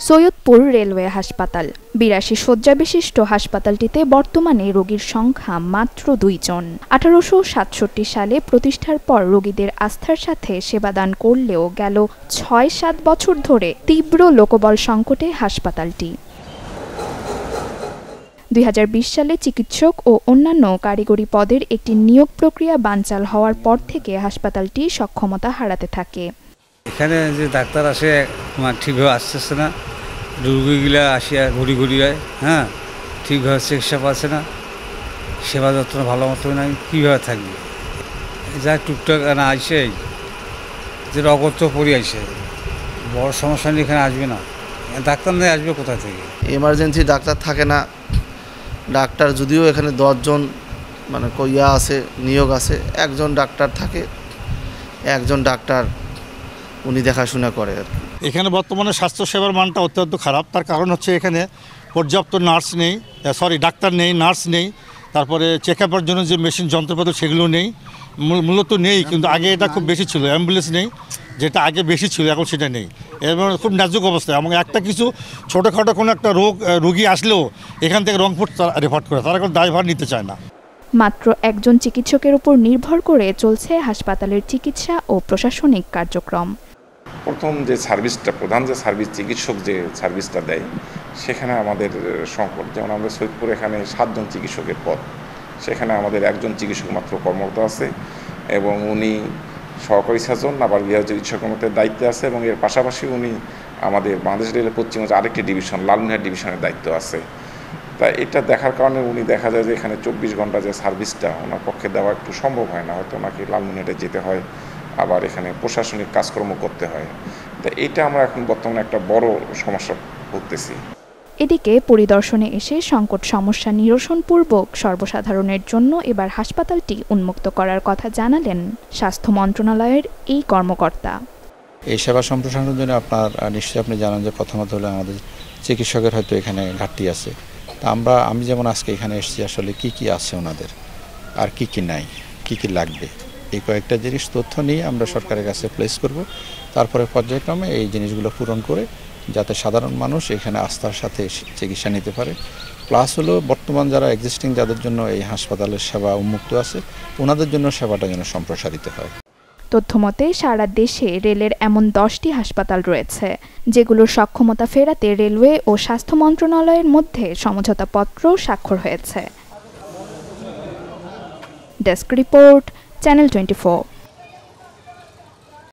Saidpur railway হাসপাতাল ৮২ শয্যা বিশিষ্ট হাসপাতালটিতে বর্তমানে রোগীর সংখ্যা মাত্র ২ জন। ১৮৬৭ সালে প্রতিষ্ঠার পর রোগীদের আস্থার সাথে সেবাদান করলেও গেল ৬-৭ বছর ধরে তীব্র লোকবল সংকটে হাসপাতালটি। ২০২০ সালে চিকিৎসক ও অন্যান্য কারিগরি পদের একটি নিয়োগ প্রক্রিয়া বানচাল হওয়ার পর থেকে হাসপাতালটি সক্ষমতা হারাতে থাকে। এখানে যে ডাক্তার আসে ঠিকভাবে আসতেছে না, রোগীগুলা আসিয়া ঘুরি ঘুরি হয়, হ্যাঁ, ঠিকভাবে চিকিৎসা পাচ্ছে না, সেবা যত্ন ভালো মতো নাই, কীভাবে থাকবে? যা টুকটাক না আসে যে অগত্য পড়ে আসে, বড় সমস্যা নিয়ে এখানে আসবে না, ডাক্তার নেই, আসবে কোথা থেকে? এমার্জেন্সি ডাক্তার থাকে না। ডাক্তার যদিও এখানে 10 জন মানে কইয়া আছে, নিয়োগ আছে, একজন ডাক্তার থাকে, একজন ডাক্তার উনি দেখাশোনা করে আর কি। এখানে বর্তমানে স্বাস্থ্যসেবার মানটা অত্যন্ত খারাপ। তার কারণ হচ্ছে এখানে পর্যাপ্ত নার্স নেই, ডাক্তার নেই, নার্স নেই, তারপরে চেক আপের জন্য যে মেশিন যন্ত্রপাতি সেগুলো নেই, মূলত নেই, কিন্তু আগে এটা খুব বেশি ছিল। অ্যাম্বুলেন্স নেই, যেটা আগে বেশি ছিল, এখন সেটা নেই, এবং খুব নাজুক অবস্থায়। এবং একটা কিছু ছোটোখাটো কোনো একটা রোগী আসলেও এখান থেকে রংপুর রেফার করে, তারা কোনো দায়ভার নিতে চায় না। মাত্র একজন চিকিৎসকের উপর নির্ভর করে চলছে হাসপাতালের চিকিৎসা ও প্রশাসনিক কার্যক্রম। প্রথম যে সার্ভিসটা, প্রধান যে সার্ভিস, চিকিৎসক যে সার্ভিসটা দেয়, সেখানে আমাদের সংকট। যেমন আমাদের সৈয়দপুরে এখানে 7 জন চিকিৎসকের পদ, সেখানে আমাদের একজন চিকিৎসক মাত্র কর্মরত আছে, এবং উনি সহকারী সার্জন আবার বিভাগীয় চিকিৎসকের মধ্যে দায়িত্বে আছে, এবং এর পাশাপাশি উনি আমাদের বাংলাদেশ রেলের পশ্চিমবঙ্গের আরেকটি ডিভিশন, লালমনিরহাট ডিভিশনের দায়িত্ব আছে। তাই এটা দেখার কারণে উনি দেখা যায় যে এখানে 24 ঘন্টা যে সার্ভিসটা ওনার পক্ষে দেওয়া একটু সম্ভব হয় না, হয়তো ওনাকে লালমনিরহাটে যেতে হয়, আবার এখানে প্রশাসনিক কাজকর্ম করতে হয়। তো এটা আমরা এখন বর্তমানে একটা বড় সমস্যা ভুগতেছি। এদিকে পরিদর্শনে এসে সংকট সমস্যা নিরসনপূর্বক সর্বসাধারণের জন্য এবার হাসপাতালটি উন্মুক্ত করার কথা জানালেন স্বাস্থ্য মন্ত্রণালয়ের এই কর্মকর্তা। এই সেবা সম্প্রসারণের জন্য নিশ্চয়ই আপনি জানেন যে প্রথমত হলো আমাদের চিকিৎসকের হয়তো এখানে ঘাটতি আছে। তা আমি যেমন আজকে এখানে এসেছি, আসলে কি আছে ওনাদের, আর কি নাই, কি লাগবে, এই কয়েকটা জিনিস তথ্য নিয়ে আমরা সরকারের কাছে প্লেস করব। তারপরে পর্যায়ক্রমে এই জিনিসগুলো পূরণ করে যাতে সাধারণ মানুষ এখানে আস্থার সাথে চিকিৎসা নিতে পারে। প্লাস হলো বর্তমান যারা এক্সিস্টিং, যাদের জন্য এই হাসপাতালের সেবা উন্মুক্ত আছে, ওনাদের জন্য সেবাটা যেন সম্প্রসারিত হয়। তথ্যমতে সারা দেশে রেলের এমন 10টি হাসপাতাল রয়েছে, যেগুলোর সক্ষমতা ফেরাতে রেলওয়ে ও স্বাস্থ্য মন্ত্রণালয়ের মধ্যে সমঝোতাপত্র স্বাক্ষর হয়েছে। Desk report, channel 24।